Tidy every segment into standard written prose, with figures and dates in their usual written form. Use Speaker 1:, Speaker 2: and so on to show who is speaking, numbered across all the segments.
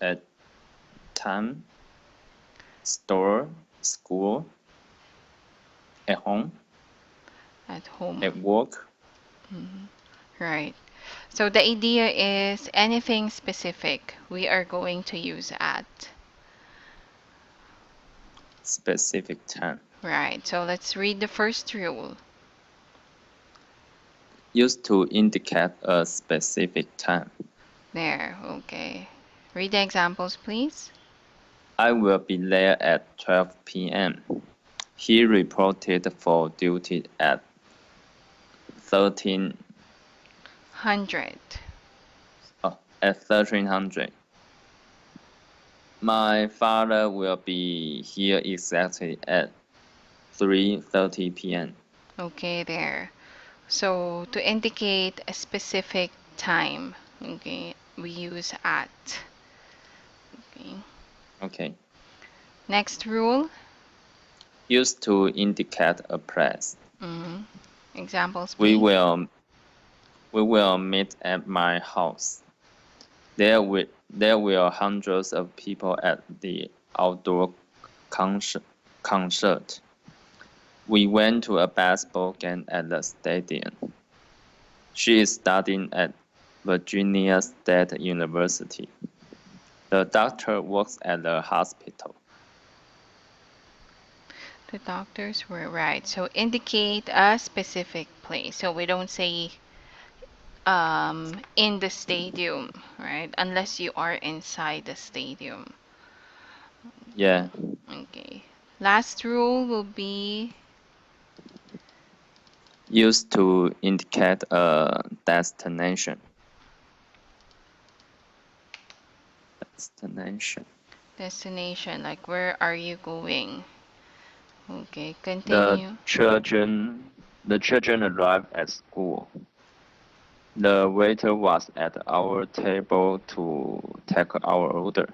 Speaker 1: at time, store, school, at home,
Speaker 2: At home.
Speaker 1: at work,
Speaker 2: Right. So the idea is anything specific, we are going to use at.
Speaker 1: specific time.
Speaker 2: Right. So let's read the first rule.
Speaker 1: Used to indicate a specific time.
Speaker 2: There. Okay. Read the examples, please.
Speaker 1: I will be there at 12 p.m. He reported for duty at 13
Speaker 2: 100.
Speaker 1: at 1300. My father will be here exactly at 3:30 p.m.
Speaker 2: Okay, there. So to indicate a specific time, okay, we use at. Okay.
Speaker 1: Okay.
Speaker 2: Next rule.
Speaker 1: Used to indicate a place.
Speaker 2: Mm-hmm. Examples,
Speaker 1: We
Speaker 2: please.
Speaker 1: will we will meet at my house. There will hundreds of people at the outdoor concert. We went to a basketball game at the stadium. She is studying at Virginia State University. The doctor works at the hospital.
Speaker 2: The doctors were right. So indicate a specific place. So we don't say in the stadium, right? Unless you are inside the stadium.
Speaker 1: Yeah,
Speaker 2: Okay. Last rule will be
Speaker 1: used to indicate a destination.
Speaker 2: destination, like where are you going? Okay,
Speaker 1: The
Speaker 2: continue.
Speaker 1: children the children arrived at school. The waiter was at our table to take our order.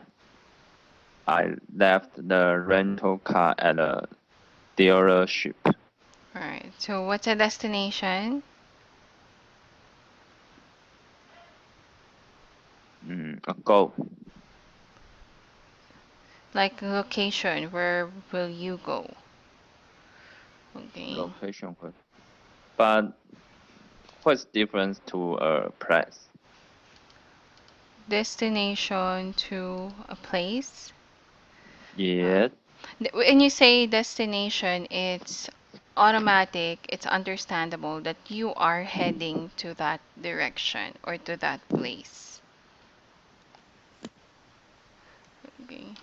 Speaker 1: I left the rental car at a dealership.
Speaker 2: Alright, so what's a destination?
Speaker 1: A goal.
Speaker 2: Like location, where will you go? Okay.
Speaker 1: Location. But what's difference to a place?
Speaker 2: Destination to a place. Uh,
Speaker 1: Yes.
Speaker 2: when you say destination, it's automatic, it's understandable that you are heading to that direction or to that place. Okay.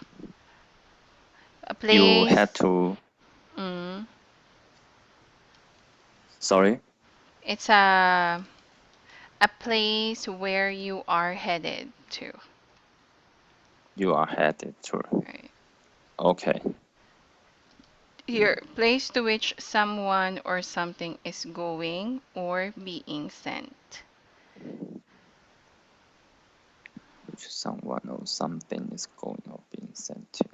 Speaker 2: A
Speaker 1: You had
Speaker 2: place,
Speaker 1: to.
Speaker 2: mm,
Speaker 1: Sorry.
Speaker 2: it's a place where you are headed to.
Speaker 1: You are headed to.
Speaker 2: Right.
Speaker 1: Okay.
Speaker 2: Here, place to which someone or something is going or being sent.
Speaker 1: Which someone or something is going or being sent to.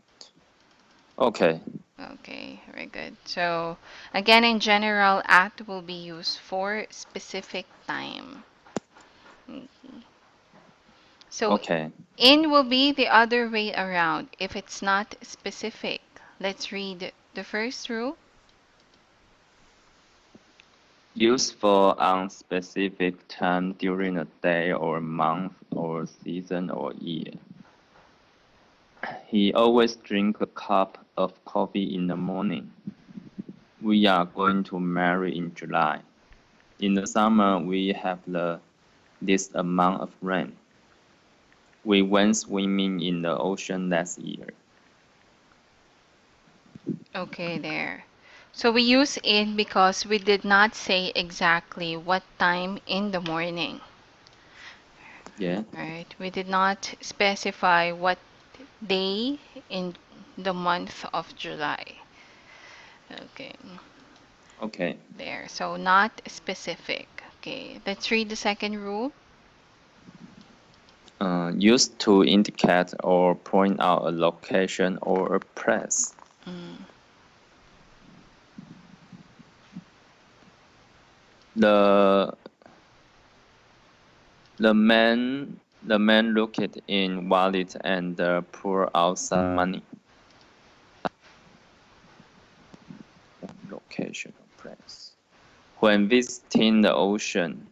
Speaker 1: Okay.
Speaker 2: Okay, very good. So, again, in general, at will be used for specific time. Mm. So,
Speaker 1: Okay.
Speaker 2: in will be the other way around if it's not specific. Let's read the first rule.
Speaker 1: Used for unspecific time during a day or month or season or year. He always drink a cup of coffee in the morning. We are going to marry in July. In the summer, we have this amount of rain. We went swimming in the ocean last year.
Speaker 2: Okay, there. So we use in because we did not say exactly what time in the morning,
Speaker 1: Yeah.
Speaker 2: right? We did not specify what day in the month of July. Okay,
Speaker 1: Okay.
Speaker 2: there. So not specific. Okay, let's read the second rule.
Speaker 1: Used to indicate or point out a location or a place.
Speaker 2: Mm,
Speaker 1: The the man The man looked in wallet and pulled out some money. Location of place. When visiting the ocean,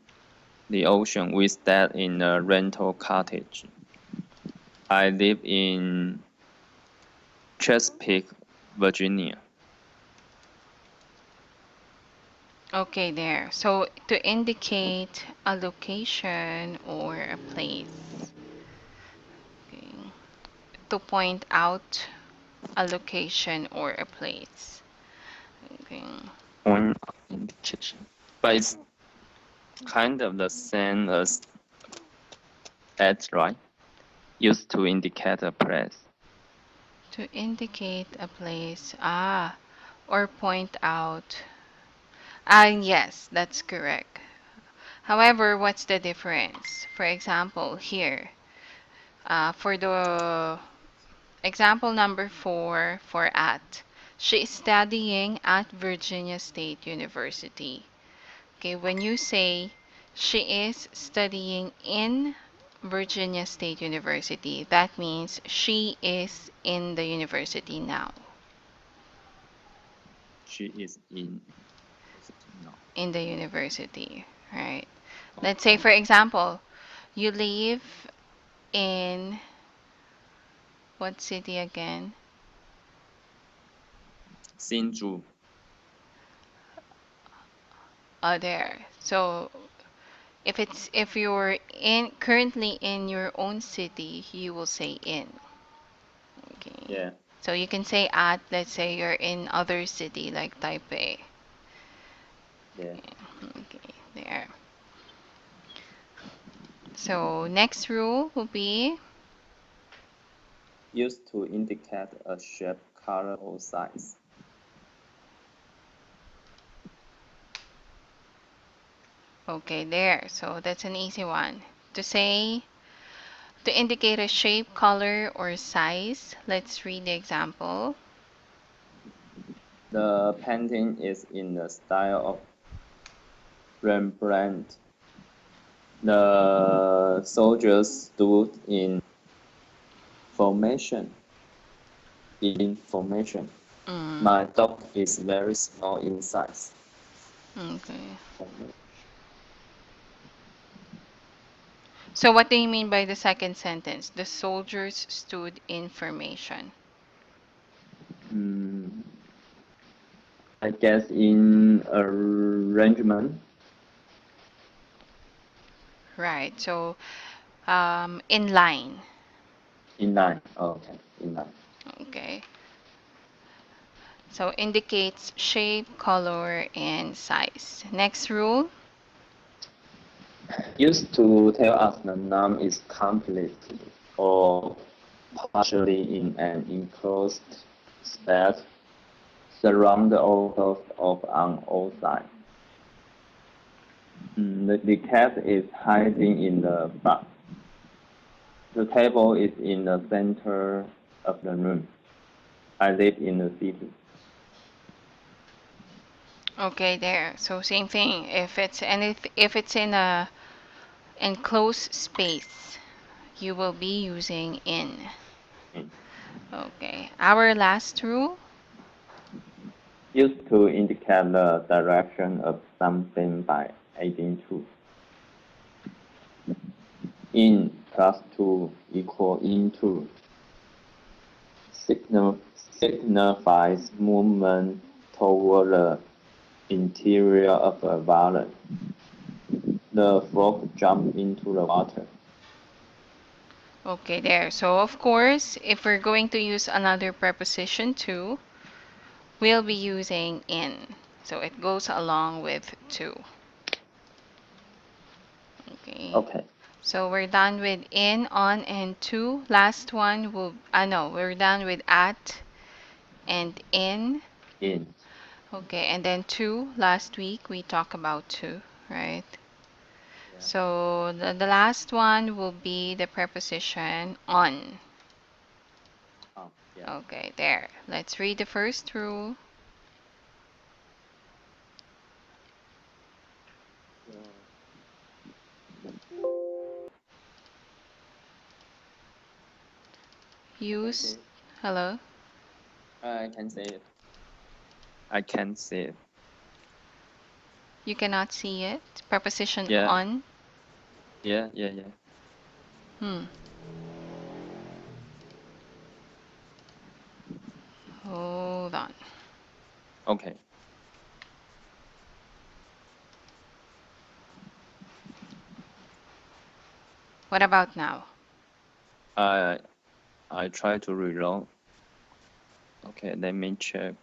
Speaker 1: we stayed in a rental cottage. I live in Chesapeake, Virginia.
Speaker 2: Okay, there. So to indicate a location or a place. Okay. To point out a location or a place. Okay.
Speaker 1: Point indication. But it's kind of the same as at, right? Used to indicate a place.
Speaker 2: To indicate a place. Ah, or point out. Ah, yes, that's correct. However, what's the difference? For example, here, for the example number 4 for at, she is studying at Virginia State University. Okay, when you say she is studying in Virginia State University, that means she is in the university now.
Speaker 1: She is in now.
Speaker 2: In the university, right? Let's say, for example, you live in what city again?
Speaker 1: Sinju.
Speaker 2: There. So if you're in currently in your own city, you will say in. Okay.
Speaker 1: Yeah.
Speaker 2: So you can say at, let's say you're in other city like Taipei.
Speaker 1: Yeah.
Speaker 2: Okay, there. So next rule will be
Speaker 1: Used to indicate a shape, color, or size.
Speaker 2: okay, there. So that's an easy one. To say to indicate a shape, color, or size, let's read the example.
Speaker 1: The painting is in the style of Rembrandt. The soldiers stood in formation. In formation.
Speaker 2: Mm,
Speaker 1: My dog is very small in size.
Speaker 2: okay. So what do you mean by the second sentence? The soldiers stood in formation.
Speaker 1: Mm, I guess in arrangement.
Speaker 2: Right. So in line.
Speaker 1: In line. Okay, in line.
Speaker 2: Okay. So indicates shape, color, and size. Next rule.
Speaker 1: Used to tell us the noun is completely or partially in an enclosed space surrounded of on all sides. The cat is hiding in the box. The table is in the center of the room. I live in the city.
Speaker 2: Okay, there. So same thing. If it's in a enclosed space, you will be using in.
Speaker 1: Mm.
Speaker 2: Okay. Our last rule.
Speaker 1: Used to indicate the direction of something by adding to. In plus 2 equal into. Signifies movement toward the interior of a valley. The frog jumped into the water.
Speaker 2: Okay, there. So of course, if we're going to use another preposition too, we'll be using in. So it goes along with to. Okay.
Speaker 1: Okay.
Speaker 2: So we're done with in, on, and to. Last one will, no, we're done with at and in.
Speaker 1: In.
Speaker 2: Okay, and then to. Last week we talked about to, right?
Speaker 1: Yeah.
Speaker 2: So the last one will be the preposition on.
Speaker 1: Oh, yeah.
Speaker 2: Okay, there. Let's read the first rule. Use. Hello?
Speaker 1: I can see it. I can see it.
Speaker 2: You cannot see it? Preposition
Speaker 1: Yeah,
Speaker 2: on?
Speaker 1: yeah.
Speaker 2: Hmm. Hold on.
Speaker 1: Okay.
Speaker 2: What about now?
Speaker 1: I I try to reload. Okay, let me check.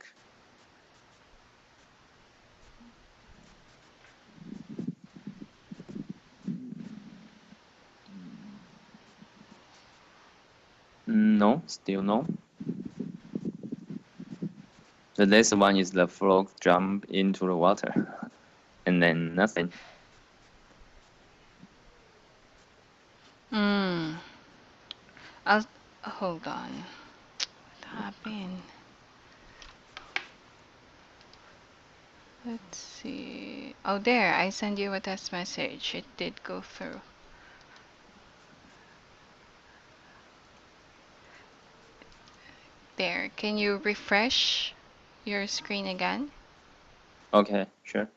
Speaker 1: No, still no. The next one is the frog jump into the water, and then nothing.
Speaker 2: Hmm. I'll hold on. What happened? Let's see. Oh, there. I sent you a test message. It did go through. There. Can you refresh your screen again?
Speaker 1: Okay, sure.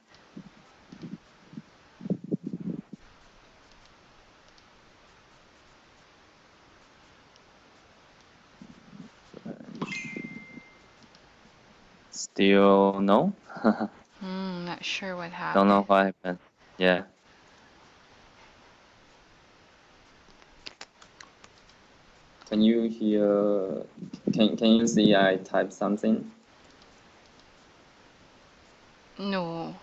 Speaker 1: Still no.
Speaker 2: Not sure what
Speaker 1: Don't know
Speaker 2: happened.
Speaker 1: what happened. Yeah. Can you hear? Can you see I type something?
Speaker 2: No.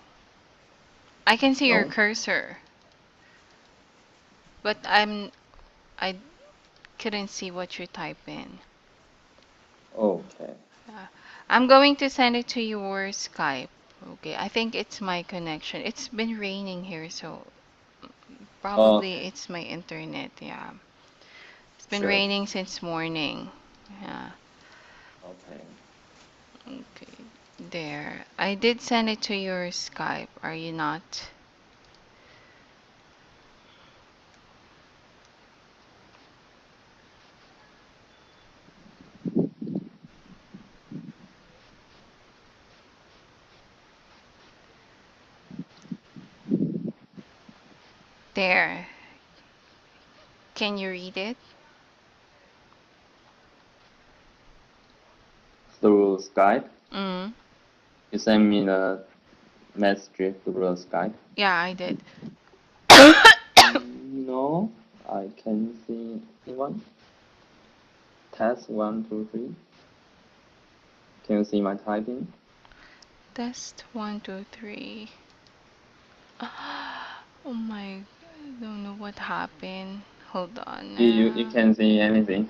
Speaker 2: I can see your
Speaker 1: No.
Speaker 2: cursor, but I couldn't see what you type in.
Speaker 1: Okay.
Speaker 2: Uh, I'm going to send it to your Skype. Okay, I think it's my connection. It's been raining here, so probably
Speaker 1: Okay.
Speaker 2: it's my internet. Yeah. It's been
Speaker 1: Sure.
Speaker 2: raining since morning. Yeah.
Speaker 1: Okay.
Speaker 2: Okay. There. I did send it to your Skype. Are you not? There. Can you read it?
Speaker 1: Through Skype.
Speaker 2: Mm.
Speaker 1: You send me the message through the Skype.
Speaker 2: Yeah, I did.
Speaker 1: No, I can see anyone. Test 1, 2, 3. Can you see my typing?
Speaker 2: Test 1, 2, 3. Oh my, I don't know what happened. Hold on.
Speaker 1: You can see anything.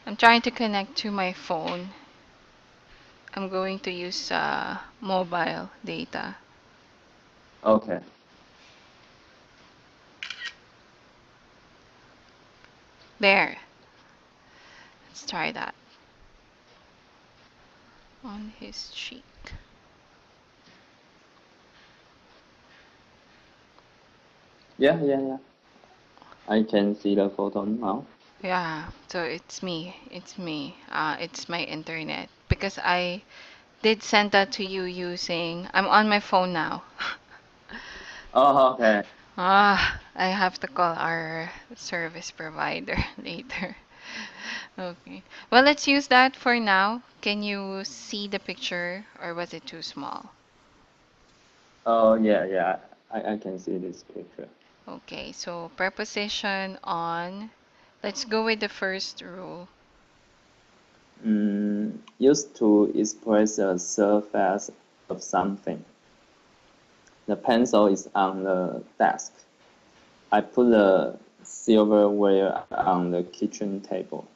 Speaker 2: I'm trying to connect to my phone. I'm going to use mobile data.
Speaker 1: Okay.
Speaker 2: There. Let's try that. On his cheek.
Speaker 1: Yeah. I can see the photo now.
Speaker 2: Yeah, so it's me. It's me. It's my internet. Because I did send that to you using. I'm on my phone now.
Speaker 1: Oh, okay.
Speaker 2: I have to call our service provider later. Okay. Well, let's use that for now. Can you see the picture or was it too small?
Speaker 1: Oh, yeah. I can see this picture.
Speaker 2: Okay, so preposition on. Let's go with the first rule.
Speaker 1: Used to express a surface of something. The pencil is on the desk. I put the silverware on the kitchen table.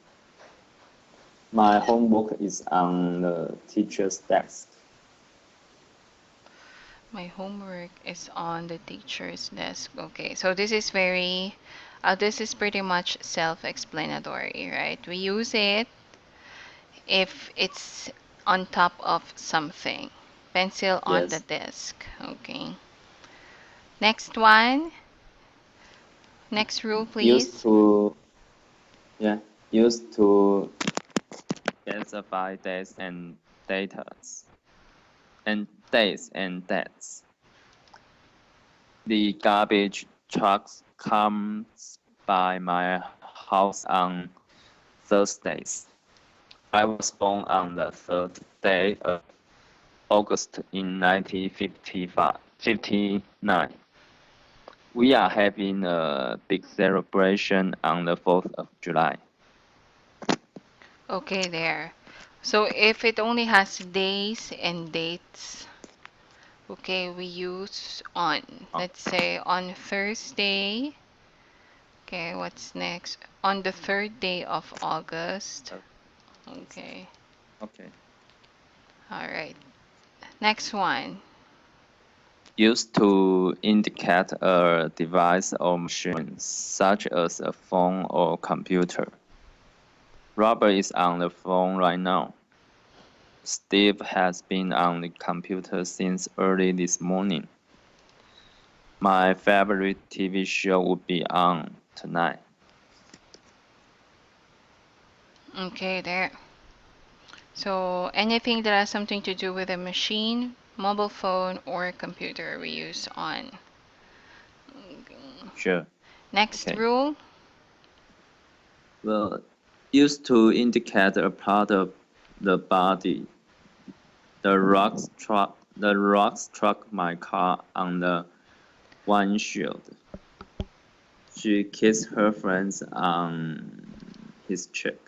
Speaker 1: My homework is on the teacher's desk.
Speaker 2: My homework is on the teacher's desk. Okay, so this is pretty much self-explanatory, right? We use it if it's on top of something. Pencil on the
Speaker 1: Yes.
Speaker 2: desk. Okay. Next one. Next rule,
Speaker 1: Used
Speaker 2: please.
Speaker 1: to Yeah, used to specify days and dates and days and dates. The garbage trucks comes by my house on Thursdays. I was born on the third day of August in 1959. We are having a big celebration on the 4th of July.
Speaker 2: Okay, there. So if it only has days and dates, okay, we use on. Let's say on Thursday. Okay, what's next? On the third day of August. Okay,
Speaker 1: Okay.
Speaker 2: all right. Next one.
Speaker 1: Used to indicate a device or machine, such as a phone or computer. Robert is on the phone right now. Steve has been on the computer since early this morning. My favorite TV show would be on tonight.
Speaker 2: Okay, there. So anything that has something to do with a machine, mobile phone, or computer, we use on.
Speaker 1: Sure.
Speaker 2: Next
Speaker 1: Okay.
Speaker 2: rule.
Speaker 1: Well, used to indicate a part of the body. The rocks struck my car on the windshield. She kissed her friends on his cheek.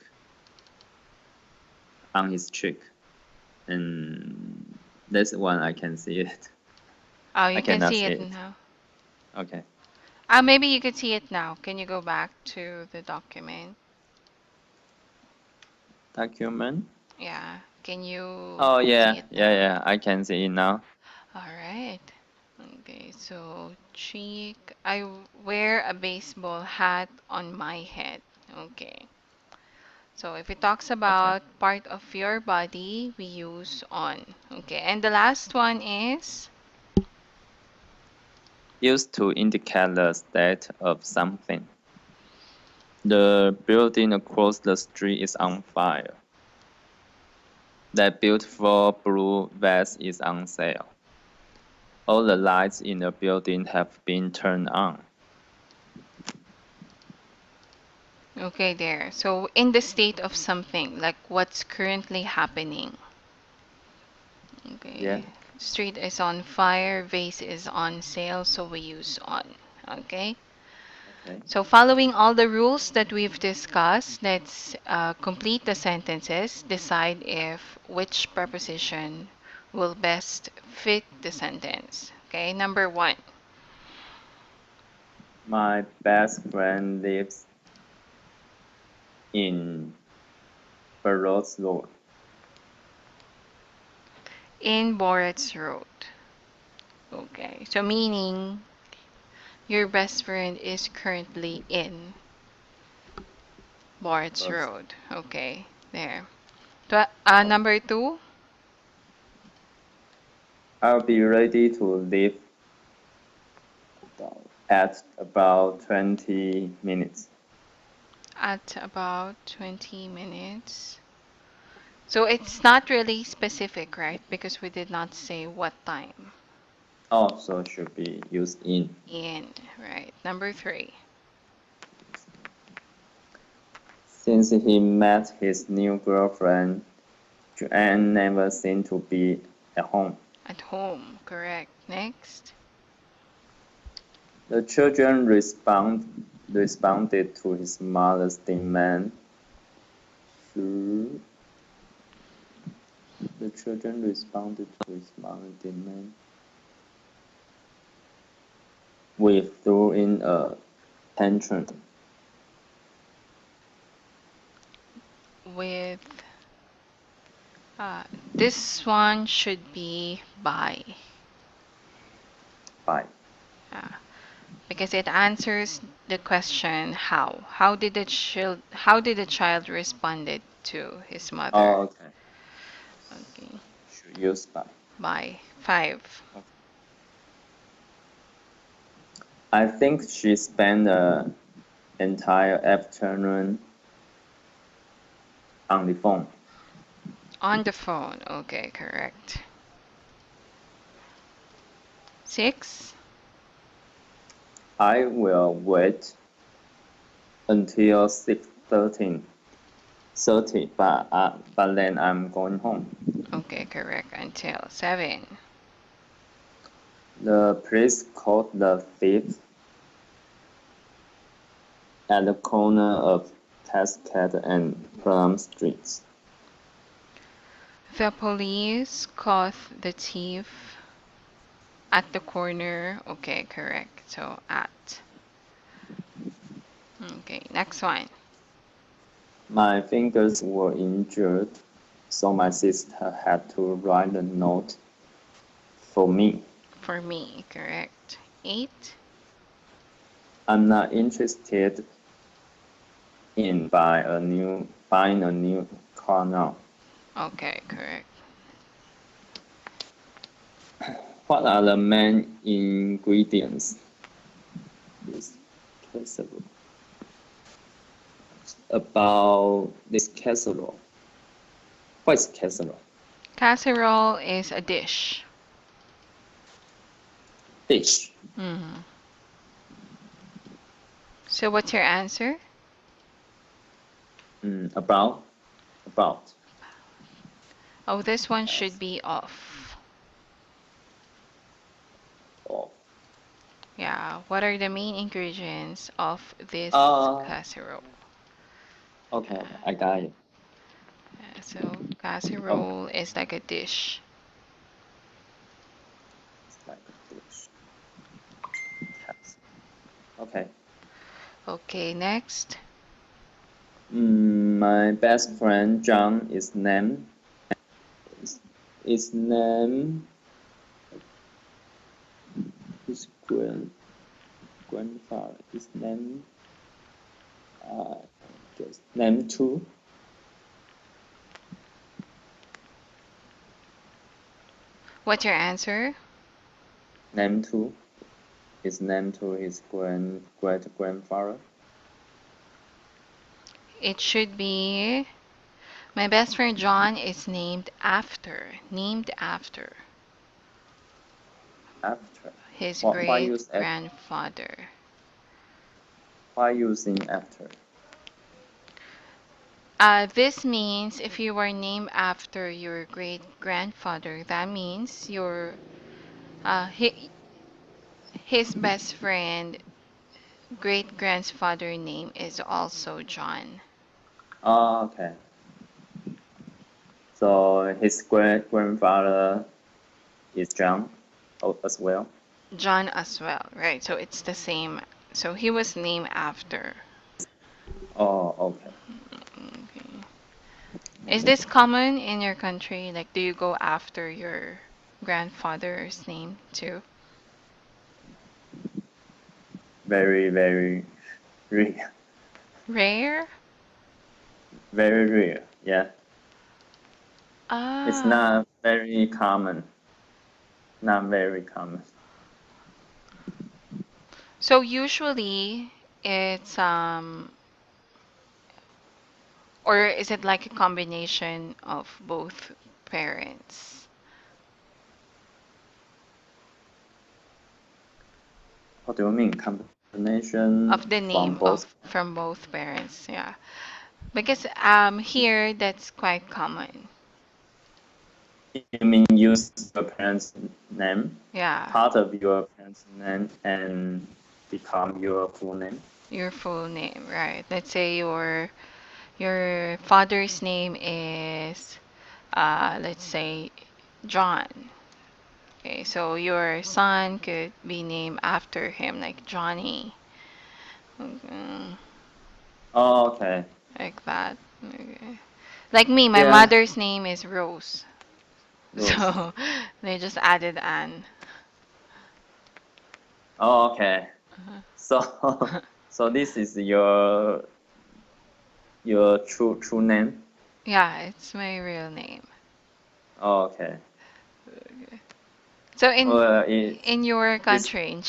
Speaker 1: And this one I can see it.
Speaker 2: Oh,
Speaker 1: I
Speaker 2: you can
Speaker 1: cannot
Speaker 2: see
Speaker 1: see
Speaker 2: it
Speaker 1: it.
Speaker 2: now.
Speaker 1: Okay.
Speaker 2: Maybe you could see it now. Can you go back to the document?
Speaker 1: Document.
Speaker 2: Yeah. Can you
Speaker 1: Oh
Speaker 2: see
Speaker 1: yeah,
Speaker 2: it
Speaker 1: yeah,
Speaker 2: now?
Speaker 1: yeah. I can see it now.
Speaker 2: All right. Okay, so cheek. Wear a baseball hat on my head. Okay. So if it talks
Speaker 1: Okay.
Speaker 2: about part of your body, we use on. Okay, and the last one is
Speaker 1: Used to indicate the state of something. The building across the street is on fire. That beautiful blue vase is on sale. All the lights in the building have been turned on.
Speaker 2: okay there. So in the state of something, like what's currently happening.
Speaker 1: Yeah.
Speaker 2: Okay. Street is on fire, vase is on sale, so we use on. Okay.
Speaker 1: Okay.
Speaker 2: So following all the rules that we've discussed, let's complete the sentences, decide if which preposition will best fit the sentence. Okay, number one.
Speaker 1: My best friend lives in Burroughs Road.
Speaker 2: In Borat's Road. Okay, so meaning your best friend is currently in Borat's
Speaker 1: Burroughs.
Speaker 2: Road. Okay, there. Number two.
Speaker 1: I'll be ready to leave at about 20 minutes.
Speaker 2: At about 20 minutes. So it's not really specific, right? Because we did not say what time.
Speaker 1: Also should be used in.
Speaker 2: In, right. Number three.
Speaker 1: Since he met his new girlfriend, Joanne never seemed to be at home.
Speaker 2: At home, correct. Next.
Speaker 1: The children responded to his mother's demand. Sure. The children responded to his mother's demand. We threw in a tantrum.
Speaker 2: With this one should be by.
Speaker 1: Bye.
Speaker 2: Uh, because it answers the question how. How did the child responded to his mother?
Speaker 1: Oh, okay.
Speaker 2: Okay.
Speaker 1: Should use by.
Speaker 2: By 5.
Speaker 1: Okay. I think she spent the entire afternoon on the phone.
Speaker 2: On the phone. Okay, correct. 6.
Speaker 1: I will wait until 6:30, but then I'm going home.
Speaker 2: Okay, correct. Until 7.
Speaker 1: The police caught the thief at the corner of Cascade and Plum Streets.
Speaker 2: The police caught the thief at the corner. Okay, correct. So at. Okay, next one.
Speaker 1: My fingers were injured, so my sister had to write a note for me.
Speaker 2: For me, correct. 8.
Speaker 1: I'm not interested in buying a new car now.
Speaker 2: Okay, correct.
Speaker 1: What are the main ingredients? This casserole. About this casserole. What is casserole?
Speaker 2: Casserole is a dish.
Speaker 1: Dish.
Speaker 2: Hmm. So what's your answer?
Speaker 1: About.
Speaker 2: Oh, this one should be off.
Speaker 1: Oh.
Speaker 2: Yeah, what are the main ingredients of this casserole?
Speaker 1: Okay, I got it.
Speaker 2: So
Speaker 1: Oh,
Speaker 2: casserole is like a dish.
Speaker 1: it's like a dish. Okay.
Speaker 2: Okay, next.
Speaker 1: My best friend John is named his grandfather is named I guess named two.
Speaker 2: What's your answer?
Speaker 1: Named two is named to his great grandfather.
Speaker 2: It should be my best friend John is named after. Named after
Speaker 1: After.
Speaker 2: his
Speaker 1: Why
Speaker 2: great
Speaker 1: use after?
Speaker 2: grandfather.
Speaker 1: Why using after?
Speaker 2: This means if you are named after your great grandfather, that means your his best friend great grandfather name is also John.
Speaker 1: Oh, okay. So his great grandfather is John as well.
Speaker 2: John as well, right? So it's the same. So he was named after.
Speaker 1: Oh, okay.
Speaker 2: Okay. Is this common in your country? Like, do you go after your grandfather's name too?
Speaker 1: Very, very rare.
Speaker 2: Rare?
Speaker 1: Very rare. Yeah. It's
Speaker 2: Ah.
Speaker 1: not very common. Not very common.
Speaker 2: So usually it's or is it like a combination of both parents
Speaker 1: What do you mean? Combination
Speaker 2: of the
Speaker 1: from
Speaker 2: name
Speaker 1: both?
Speaker 2: of from both parents? Yeah. Because here that's quite common.
Speaker 1: You mean use your parents' name,
Speaker 2: Yeah.
Speaker 1: part of your parents' name, and become your full name?
Speaker 2: Your full name, right? Let's say your father's name is let's say John. Okay, so your son could be named after him, like Johnny. Okay,
Speaker 1: Oh, okay.
Speaker 2: like that. Okay. Like me, my
Speaker 1: Yeah,
Speaker 2: mother's name is Rose.
Speaker 1: Rose.
Speaker 2: So they just added Anne.
Speaker 1: Oh, okay.
Speaker 2: Uh-huh.
Speaker 1: So, so this is your true name?
Speaker 2: Yeah, it's my real name.
Speaker 1: Oh, okay.
Speaker 2: Okay. So
Speaker 1: Well, it
Speaker 2: in your
Speaker 1: is
Speaker 2: country, in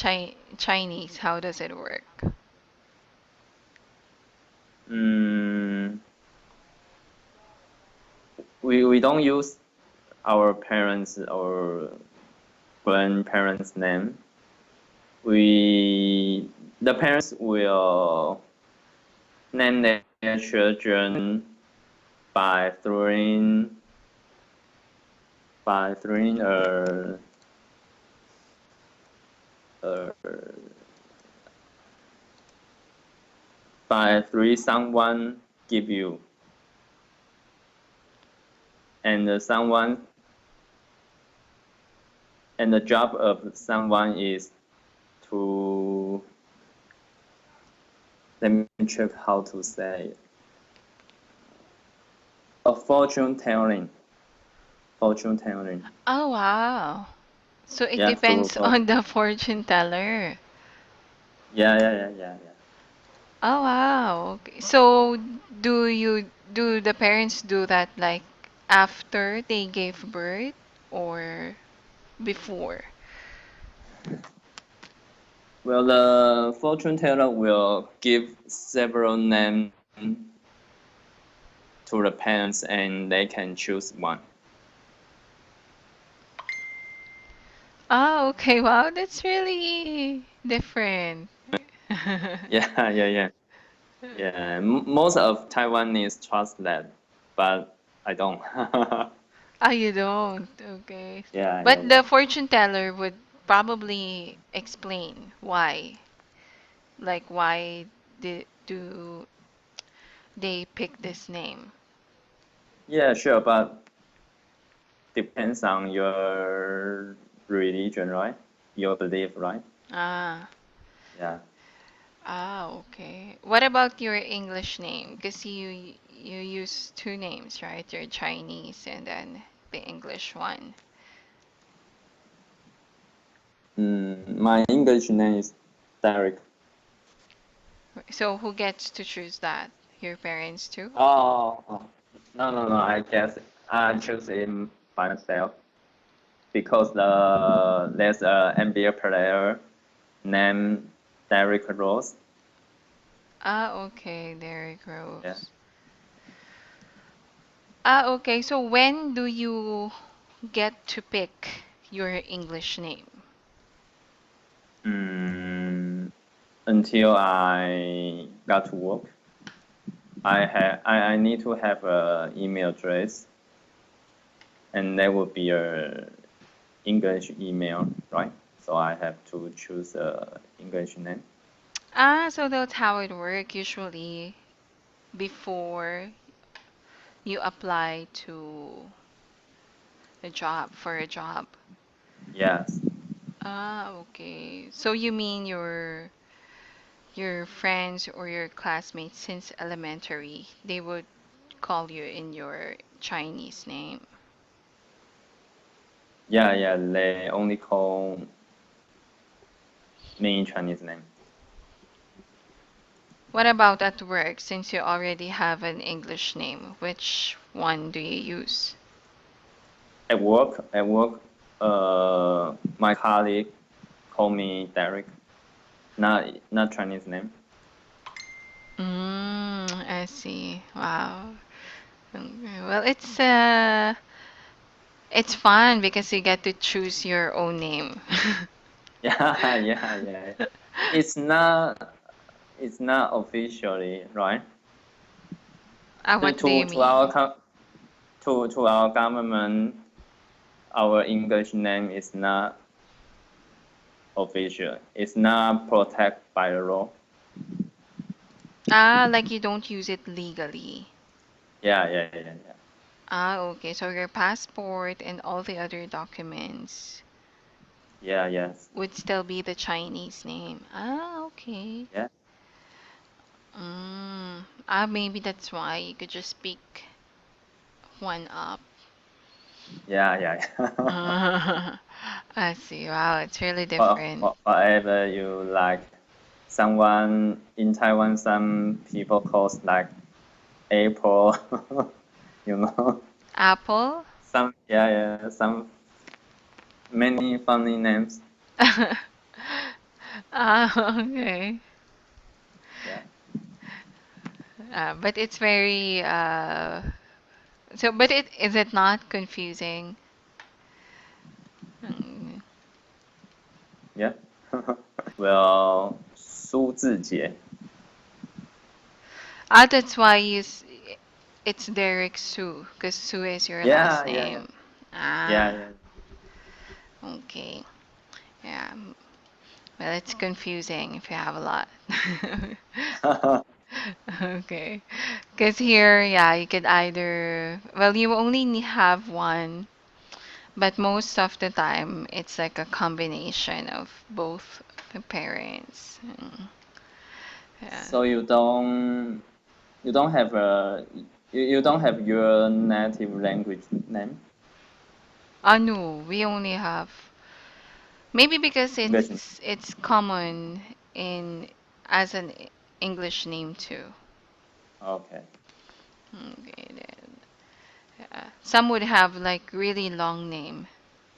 Speaker 2: Chinese, how does it work?
Speaker 1: mm, we don't use our parents or grandparents' name. The parents will name their children by throwing uh, by three someone give you, and the job of someone is to, let me check how to say it. A fortune telling.
Speaker 2: Oh, wow. So it
Speaker 1: Yeah,
Speaker 2: depends on the fortune teller.
Speaker 1: yeah.
Speaker 2: Oh, wow. Okay. So do the parents do that like after they gave birth or before?
Speaker 1: Well, the fortune teller will give several names to the parents, and they can choose one.
Speaker 2: Oh, okay. Wow, that's really different.
Speaker 1: Yeah. Yeah, most of Taiwanese trust that, but I don't.
Speaker 2: Ah, you don't. Okay. But
Speaker 1: Yeah.
Speaker 2: the fortune teller would probably explain why. Like why do they pick this name?
Speaker 1: Yeah, sure, but depends on your religion, right? Your belief, right?
Speaker 2: Ah.
Speaker 1: Yeah.
Speaker 2: Ah, okay. What about your English name? Because you use two names, right? Your Chinese and then the English one.
Speaker 1: My English name is Derrick.
Speaker 2: So who gets to choose that? Your parents too?
Speaker 1: Oh, no. I guess I choose it by myself because there's a NBA player named Derrick Rose.
Speaker 2: Ah, okay. Derrick
Speaker 1: Yeah.
Speaker 2: Rose. Ah, okay. So when do you get to pick your English name?
Speaker 1: Mm, until I got to work, I need to have a email address, and there will be a English email, right? So I have to choose a English name.
Speaker 2: Ah, so that's how it works usually before you apply to a job for a job.
Speaker 1: Yes.
Speaker 2: Ah, okay. So you mean your friends or your classmates since elementary, they would call you in your Chinese name.
Speaker 1: Yeah. They only call me Chinese name.
Speaker 2: What about at work since you already have an English name? Which one do you use?
Speaker 1: At work, my colleague call me Derrick, not Chinese name.
Speaker 2: I see. Wow. Okay. Well, it's fun because you get to choose your own name.
Speaker 1: Yeah. It's not it's not officially right.
Speaker 2: Ah,
Speaker 1: To
Speaker 2: what do
Speaker 1: to
Speaker 2: you
Speaker 1: to our
Speaker 2: mean?
Speaker 1: co- to our government, our English name is not official. It's not protected by the law.
Speaker 2: Ah, like you don't use it legally.
Speaker 1: Yeah.
Speaker 2: Ah, okay. So your passport and all the other documents
Speaker 1: Yes.
Speaker 2: would still be the Chinese name. Ah, okay.
Speaker 1: Yeah.
Speaker 2: Maybe that's why you could just pick one up.
Speaker 1: Yeah.
Speaker 2: I see. Wow, it's really
Speaker 1: But
Speaker 2: different.
Speaker 1: whatever you like. Someone in Taiwan, some people calls like April, you know.
Speaker 2: Apple?
Speaker 1: Some many funny names.
Speaker 2: Ah, okay.
Speaker 1: Yeah.
Speaker 2: But it's very So, but is it not confusing? Mm.
Speaker 1: Yeah. Well, 苏志杰.
Speaker 2: Ah, that's why it's Derrick Sue, because Sue is your last
Speaker 1: Yeah, yeah, yeah.
Speaker 2: name. Ah,
Speaker 1: Yeah,
Speaker 2: okay. Yeah. Well, it's confusing if you have a lot.
Speaker 1: yeah.
Speaker 2: Okay. Because here, yeah, you could either, well, you only have one, but most of the time, it's like a combination of both the parents. Yeah.
Speaker 1: So you don't have you don't have your native language name?
Speaker 2: No, we only have, maybe because
Speaker 1: English.
Speaker 2: it's common in as an English name too.
Speaker 1: Okay.
Speaker 2: Okay, then. Yeah. Some would have like really long name,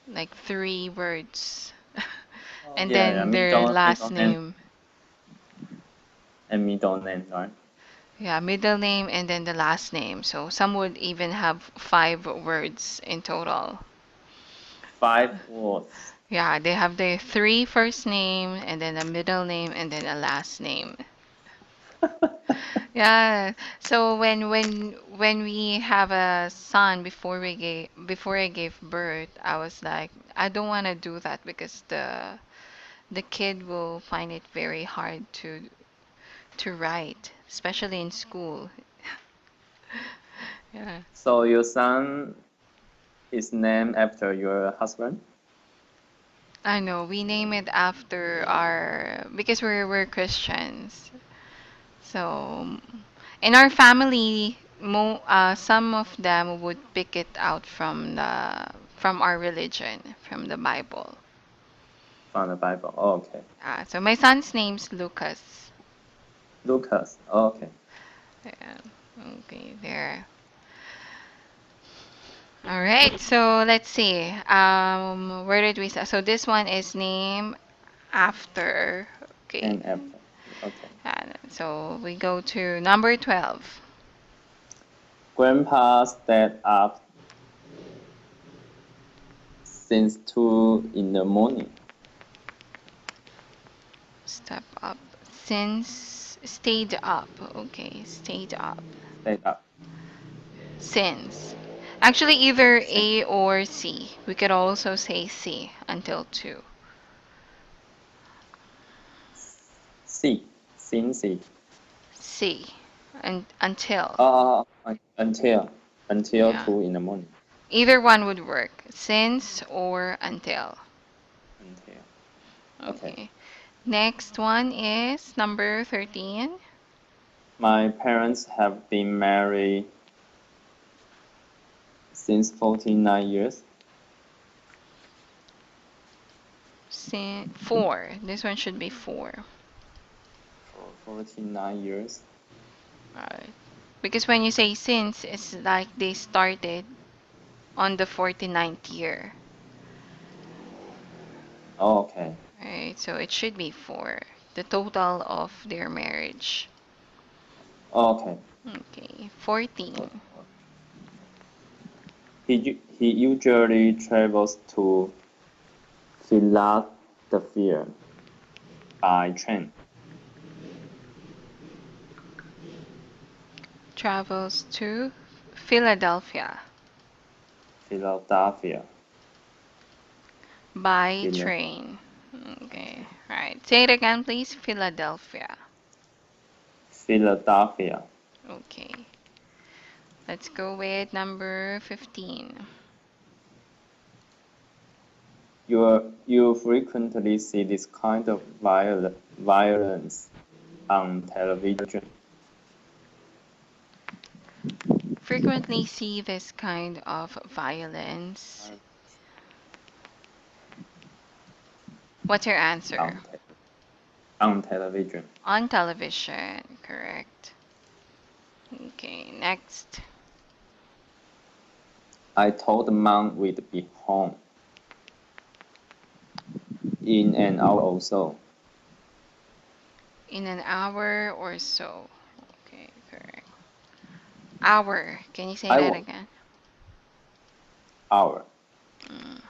Speaker 2: like 3 words,
Speaker 1: Oh,
Speaker 2: and
Speaker 1: yeah, yeah.
Speaker 2: then their
Speaker 1: Middle
Speaker 2: last
Speaker 1: name
Speaker 2: name.
Speaker 1: and middle name, right?
Speaker 2: Yeah, middle name and then the last name. So some would even have 5 words in total.
Speaker 1: 5 words.
Speaker 2: Yeah, they have their 3 first name and then a middle name and then a last name. Yeah. So when we have a son before I gave birth, I was like, I don't want to do that because the kid will find it very hard to write, especially in school. Yeah.
Speaker 1: So your son is named after your husband?
Speaker 2: I know we name it after our because we're Christians. So in our family, some of them would pick it out from our religion, from the Bible.
Speaker 1: From the Bible. Oh, okay.
Speaker 2: So my son's name's Lucas.
Speaker 1: Lucas. Oh, okay.
Speaker 2: Yeah. Okay, there. All right. So let's see. Where did we start? So this one is named after. Okay.
Speaker 1: And after. Okay.
Speaker 2: So we go to number 12.
Speaker 1: Grandpa stayed up since 2 in the morning.
Speaker 2: Step up. Since stayed up. Okay, stayed up.
Speaker 1: Stayed up.
Speaker 2: Since. Actually, either
Speaker 1: Since.
Speaker 2: A or C. We could also say C until 2.
Speaker 1: C. Since C.
Speaker 2: C. And until.
Speaker 1: Until
Speaker 2: Yeah.
Speaker 1: 2 in the morning.
Speaker 2: Either one would work. Since or until.
Speaker 1: Until. Okay.
Speaker 2: Okay. Next one is number 13.
Speaker 1: My parents have been married since 49 years.
Speaker 2: 4. This one should be 4.
Speaker 1: For 49 years.
Speaker 2: Right. Because when you say since, it's like they started on the 49th year.
Speaker 1: Oh, okay.
Speaker 2: Right? So it should be 4. The total of their marriage.
Speaker 1: Oh, okay.
Speaker 2: Okay. 14.
Speaker 1: He usually travels to Philadelphia by train.
Speaker 2: Travels to Philadelphia
Speaker 1: Philadelphia.
Speaker 2: by
Speaker 1: Phila.
Speaker 2: train. Okay.
Speaker 1: Okay.
Speaker 2: Right. Say it again, please. Philadelphia.
Speaker 1: Philadelphia.
Speaker 2: Okay. Let's go with number 15.
Speaker 1: You frequently see this kind of violence on television.
Speaker 2: Frequently see this kind of violence. What's your answer?
Speaker 1: On, te- on television.
Speaker 2: On television, correct. Okay, next.
Speaker 1: I told Mom we'd be home in an hour or so.
Speaker 2: In an hour or so. Okay, correct. Hour. Can you say
Speaker 1: I,
Speaker 2: that
Speaker 1: wa-
Speaker 2: again?
Speaker 1: hour.
Speaker 2: Mm.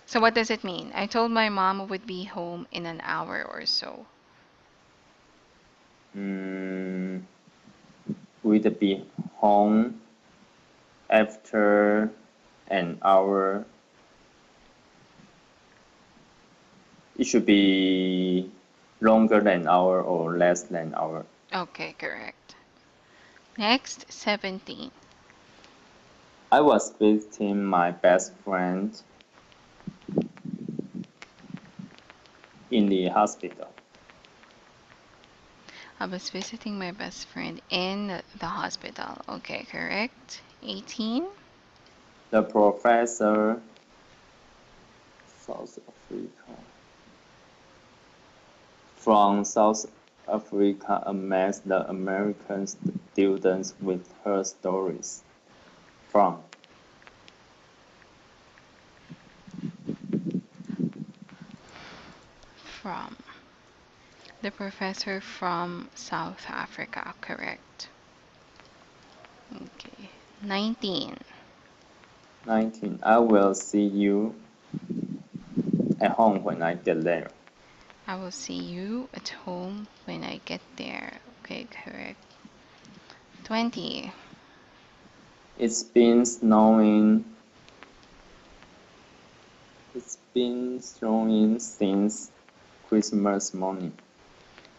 Speaker 2: So what does it mean? I told my mom would be home in an hour or so.
Speaker 1: Mm, would be home after an hour. It should be longer than hour or less than hour.
Speaker 2: Okay, correct. Next, 17.
Speaker 1: I was visiting my best friend in the hospital.
Speaker 2: I was visiting my best friend in the hospital. Okay, correct. 18.
Speaker 1: The professor, South Africa, from South Africa amazed the American students with her stories. From
Speaker 2: From. The professor from South Africa, correct. Okay. 19.
Speaker 1: 19. I will see you at home when I get there.
Speaker 2: I will see you at home when I get there. Okay, correct. 20.
Speaker 1: It's been snowing. It's been snowing since Christmas morning.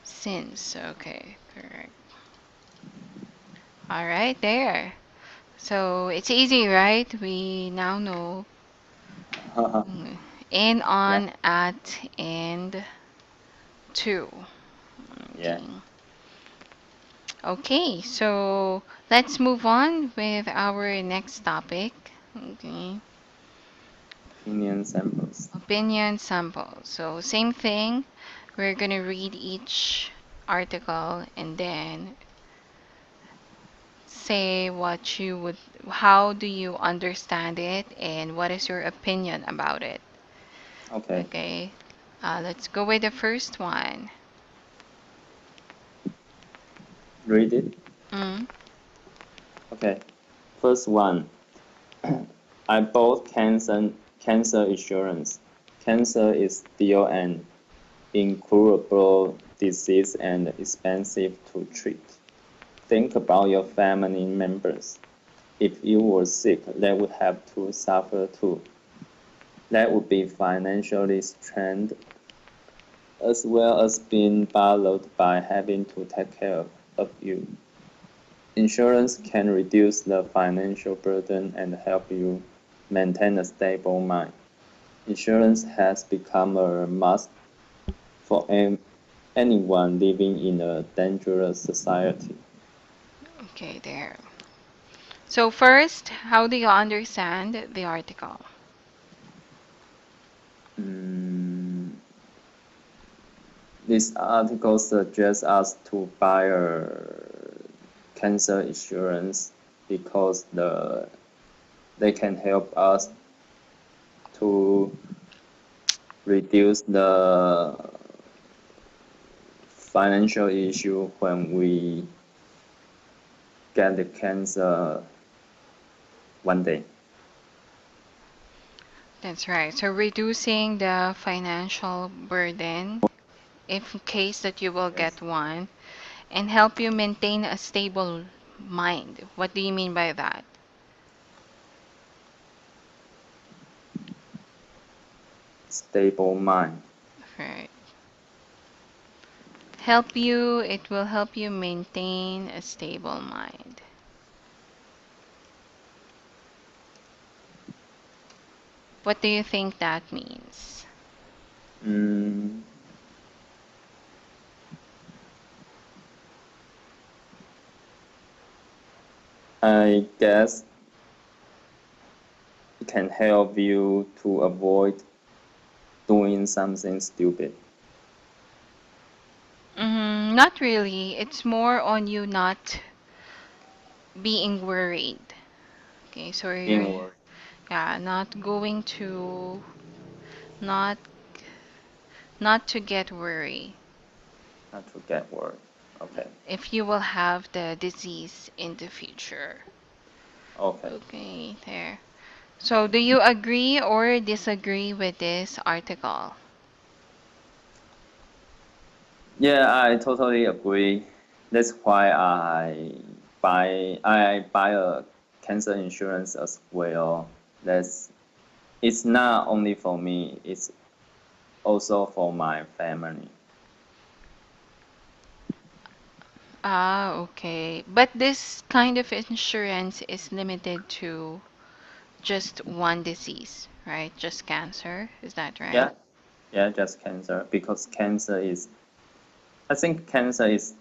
Speaker 2: Since. Okay, correct. All right, there. So it's easy, right? We now know mm, in,
Speaker 1: Yeah,
Speaker 2: on, at, and to.
Speaker 1: yeah.
Speaker 2: Okay. Okay, so let's move on with our next topic. Okay.
Speaker 1: Opinion samples.
Speaker 2: Opinion sample. So same thing. We're gonna read each article and then say what you would, how do you understand it, and what is your opinion about it.
Speaker 1: Okay,
Speaker 2: Okay. Let's go with the first one.
Speaker 1: read it.
Speaker 2: Mm.
Speaker 1: Okay, first one. I bought cancer insurance. Cancer is still an incurable disease and expensive to treat. Think about your family members. If you were sick, they would have to suffer too. That would be financially strained as well as being bothered by having to take care of you. Insurance can reduce the financial burden and help you maintain a stable mind. Insurance has become a must for anyone living in a dangerous society.
Speaker 2: Okay, there. So first, how do you understand the article?
Speaker 1: Mm, this article suggests us to buy a cancer insurance because they can help us to reduce the financial issue when we get the cancer one day.
Speaker 2: That's right. So reducing the financial burden if in case that you will
Speaker 1: Yes.
Speaker 2: get one and help you maintain a stable mind. What do you mean by that?
Speaker 1: Stable mind.
Speaker 2: Right. Help you, it will help you maintain a stable mind. What do you think that means?
Speaker 1: Mm, I guess it can help you to avoid doing something stupid.
Speaker 2: Not really. It's more on you not being worried. Okay, so
Speaker 1: Being
Speaker 2: you're,
Speaker 1: worried,
Speaker 2: yeah, not going to, not, not to get worried
Speaker 1: not to get worried. Okay.
Speaker 2: if you will have the disease in the future.
Speaker 1: Okay.
Speaker 2: Okay, there. So, do you agree or disagree with this article?
Speaker 1: Yeah, I totally agree. That's why I buy a cancer insurance as well. That's it's not only for me, it's also for my family.
Speaker 2: Ah, okay. But this kind of insurance is limited to just one disease, right? Just cancer. Is that right?
Speaker 1: Yeah, yeah, just cancer because cancer is I think cancer is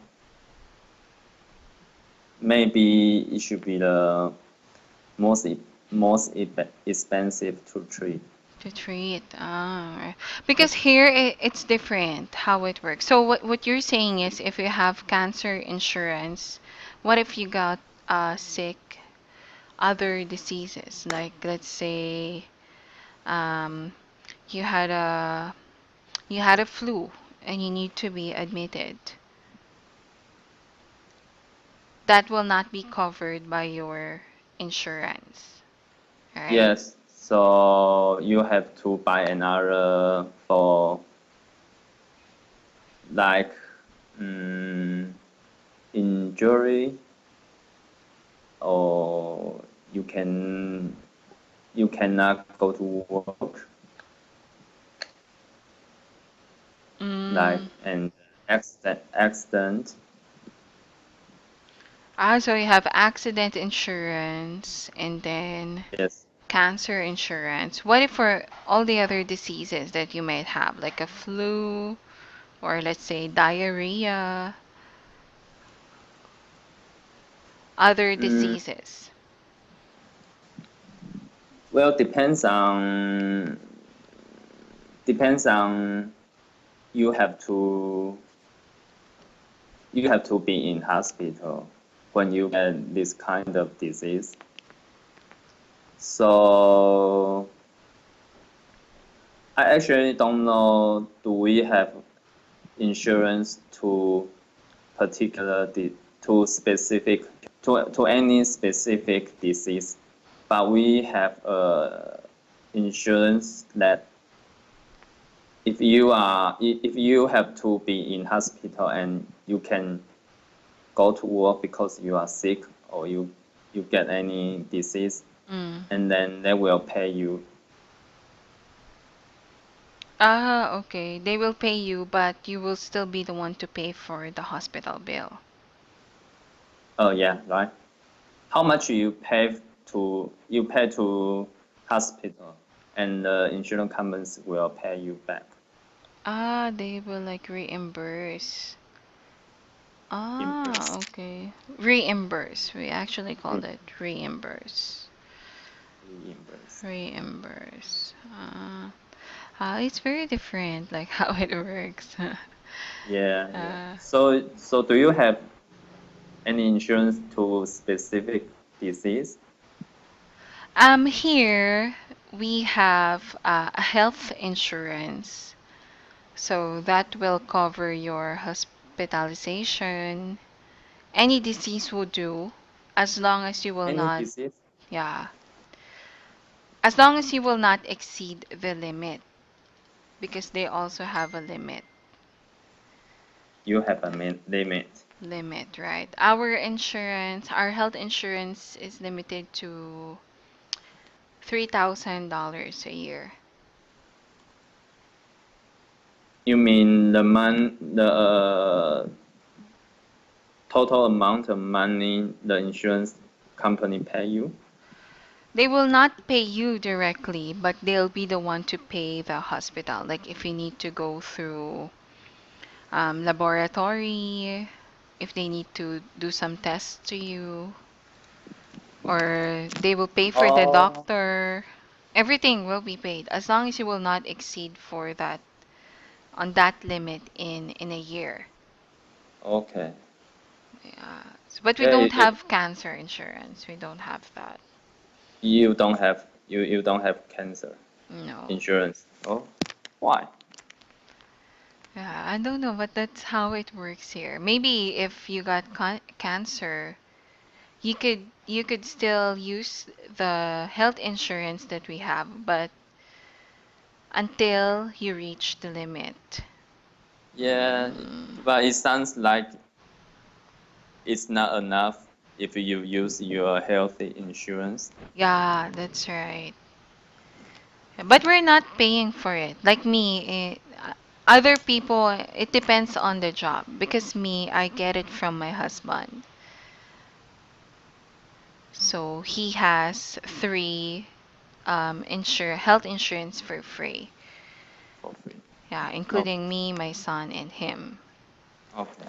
Speaker 1: maybe it should be the most e- expensive to treat.
Speaker 2: To treat. Ah, right. Because here it's different how it works. So what you're saying is if you have cancer insurance, what if you got sick other diseases? Like let's say um you had a you had a flu and you need to be admitted. That will not be covered by your insurance, right?
Speaker 1: Yes, so you have to buy another for like mm, injury, or you can you cannot go to work, like
Speaker 2: Mm.
Speaker 1: an accident.
Speaker 2: Ah, so you have accident insurance and then
Speaker 1: Yes.
Speaker 2: cancer insurance. What if for all the other diseases that you might have, like a flu or let's say diarrhea, other
Speaker 1: Mm,
Speaker 2: diseases?
Speaker 1: well, depends on you have to you have to be in hospital when you get this kind of disease. So I actually don't know, do we have insurance to particular to specific to any specific disease, but we have insurance that if you have to be in hospital and you can go to work because you are sick or you get any disease,
Speaker 2: Mm.
Speaker 1: and then they will pay you.
Speaker 2: Ah, okay. They will pay you, but you will still be the one to pay for the hospital bill.
Speaker 1: Oh yeah, right. How much you pay to hospital, and the insurance companies will pay you back.
Speaker 2: Ah, they will like reimburse. Ah,
Speaker 1: Reimburse.
Speaker 2: okay. Reimburse. We actually called
Speaker 1: Re-
Speaker 2: it reimburse.
Speaker 1: Reimburse.
Speaker 2: Reimburse. It's very different, like how it works.
Speaker 1: Yeah, yeah.
Speaker 2: uh,
Speaker 1: So do you have any insurance to specific disease?
Speaker 2: Here we have a health insurance, so that will cover your hospitalization. Any disease will do, as long as you will
Speaker 1: Any
Speaker 2: not,
Speaker 1: disease?
Speaker 2: yeah, as long as you will not exceed the limit, because they also have a
Speaker 1: You have a limit.
Speaker 2: limit, right? Our insurance, our health insurance is limited to $3,000 a year.
Speaker 1: You mean the total amount of money the insurance company pay you?
Speaker 2: They will not pay you directly, but they'll be the one to pay the hospital. Like if you need to go through laboratory, if they need to do some tests to you, or they will pay for the
Speaker 1: Oh,
Speaker 2: doctor. Everything will be paid as long as you will not exceed for that on that limit in a year.
Speaker 1: okay.
Speaker 2: Yeah. But we
Speaker 1: Yeah,
Speaker 2: don't have cancer insurance. We don't have that.
Speaker 1: you don't have cancer
Speaker 2: No.
Speaker 1: insurance. Oh, why?
Speaker 2: Yeah, I don't know, but that's how it works here. Maybe if you got cancer, you could still use the health insurance that we have, but until you reach the limit.
Speaker 1: Yeah,
Speaker 2: Mm,
Speaker 1: but it sounds like it's not enough if you use your healthy insurance.
Speaker 2: yeah, that's right. But we're not paying for it. Like me, other people, it depends on the job. Because me, I get it from my husband. So he has three health insurance for free.
Speaker 1: For free.
Speaker 2: Yeah,
Speaker 1: Okay.
Speaker 2: including me, my son, and him.
Speaker 1: Okay.